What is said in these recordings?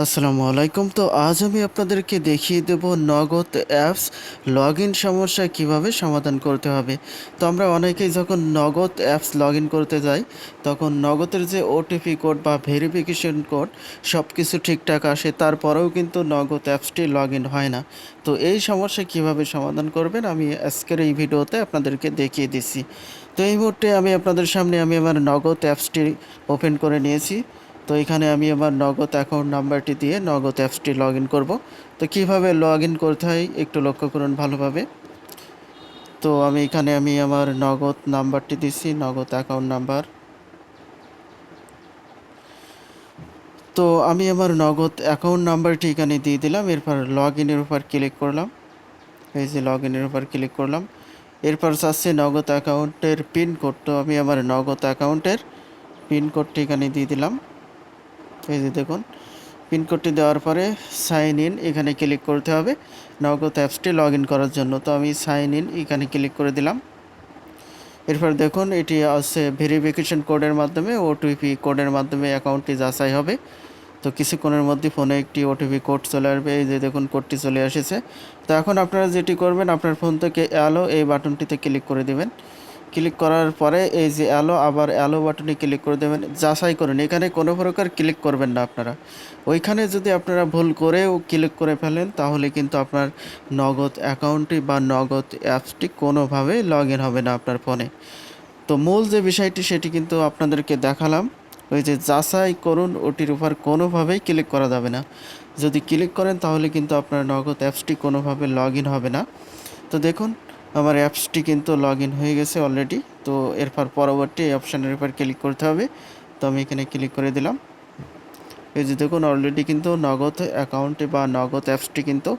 আসসালামু আলাইকুম। তো আজ আমি আপনাদেরকে দেখিয়ে দেব নগদ অ্যাপস লগইন সমস্যা কিভাবে সমাধান করতে হবে। তো আমরা অনেকেই যখন নগদ অ্যাপস লগইন করতে যাই, তখন নগদের যে ওটিপি কোড বা ভেরিফিকেশন কোড সব কিছু ঠিকঠাক আসে, তারপরেও কিন্তু নগদ অ্যাপসটি লগইন হয় না। তো এই সমস্যা কিভাবে সমাধান করবেন আমি আজকের এই ভিডিওতে আপনাদেরকে দেখিয়ে দিচ্ছি। তো এই মুহূর্তে আমি আপনাদের সামনে আমার নগদ অ্যাপসটি ওপেন করে নিয়েছি। তো এখানে আমি আমার নগদ অ্যাকাউন্ট নাম্বারটি দিয়ে নগদ অ্যাপসটি লগ ইন করবো। তো কীভাবে লগ ইন করতে হয় একটু লক্ষ্য করুন ভালোভাবে। তো আমি এখানে আমার নগদ নাম্বারটি দিচ্ছি, নগদ অ্যাকাউন্ট নাম্বার। তো আমি আমার নগদ অ্যাকাউন্ট নাম্বারটি এখানে দিয়ে দিলাম। এরপর লগ ইনের উপর ক্লিক করলাম। এই যে লগ ইনের উপর ক্লিক করলাম। এরপর চাচ্ছে নগদ অ্যাকাউন্টের পিন কোড। তো আমি আমার নগদ অ্যাকাউন্টের পিন কোডটি এখানে দিয়ে দিলাম। এই যে দেখুন, পিনকোডটি দেওয়ার পরে সাইন ইন এখানে ক্লিক করতে হবে নগদ অ্যাপসটি লগ ইন করার জন্য। তো আমি সাইন ইন এখানে ক্লিক করে দিলাম। এরপর দেখুন, এটি আছে ভেরিফিকেশন কোডের মাধ্যমে, ওটিপি কোডের মাধ্যমে অ্যাকাউন্টটি যাচাই হবে। তো কিছুক্ষণের মধ্যে ফোনে একটি ওটিপি কোড চলে আসবে। এই যে দেখুন, কোডটি চলে এসেছে। তো এখন আপনারা যেটি করবেন, আপনার ফোন থেকে অ্যালো এই বাটনটিতে ক্লিক করে দেবেন। ক্লিক করার পরে এই যে অ্যালো, আবার অ্যালো বাটনে ক্লিক করে দেবেন। যাচাই করুন, এখানে কোনো প্রকার ক্লিক করবেন না আপনারা। ওইখানে যদি আপনারা ভুল করেও ক্লিক করে ফেলেন, তাহলে কিন্তু আপনার নগদ অ্যাকাউন্টটি বা নগদ অ্যাপসটি কোনোভাবেই লগ ইন হবে না আপনার ফোনে। তো মূল যে বিষয়টি সেটি কিন্তু আপনাদেরকে দেখালাম। ওই যে যাচাই করুন, ওটির উপর কোনোভাবেই ক্লিক করা যাবে না। যদি ক্লিক করেন তাহলে কিন্তু আপনার নগদ অ্যাপসটি কোনোভাবে লগ ইন হবে না। তো দেখুন, আমার অ্যাপসটি কিন্তু লগ ইন হয়ে গেছে অলরেডি। তো এরপর পরবর্তী এই অপশানের উপর ক্লিক করতে হবে। তো আমি এখানে ক্লিক করে দিলাম। এই যে দেখুন, অলরেডি কিন্তু নগদ অ্যাকাউন্টে বা নগদ অ্যাপসটি কিন্তু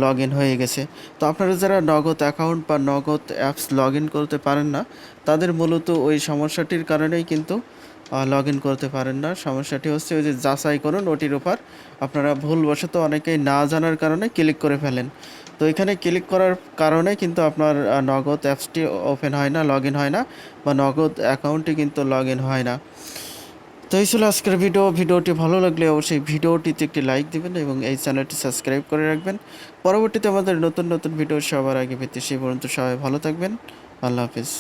লগ ইন হয়ে গেছে। তো আপনারা যারা নগদ অ্যাকাউন্ট বা নগদ অ্যাপস লগ ইন করতে পারেন না, তাদের মূলত ওই সমস্যাটির কারণেই কিন্তু লগ ইন করতে পারেন না। সমস্যাটি হচ্ছে ওই যে যাচাই করুন ওটির উপর আপনারা ভুলবশত অনেকেই না জানার কারণে ক্লিক করে ফেলেন। তো এখানে ক্লিক করার কারণে কিন্তু আপনার নগদ অ্যাপসটি ওপেন হয় না, লগ ইন হয় না, বা নগদ অ্যাকাউন্টটি কিন্তু লগ ইন হয় না। তো এই ছিল আজকের ভিডিওটি ভালো লাগলে অবশ্যই ভিডিওটিতে একটি লাইক দিবেন এবং এই চ্যানেলটি সাবস্ক্রাইব করে রাখবেন। পরবর্তীতে আমাদের নতুন নতুন ভিডিও সবার আগে পেতে সেই পর্যন্ত সবাই ভালো থাকবেন। আল্লাহ হাফিজ।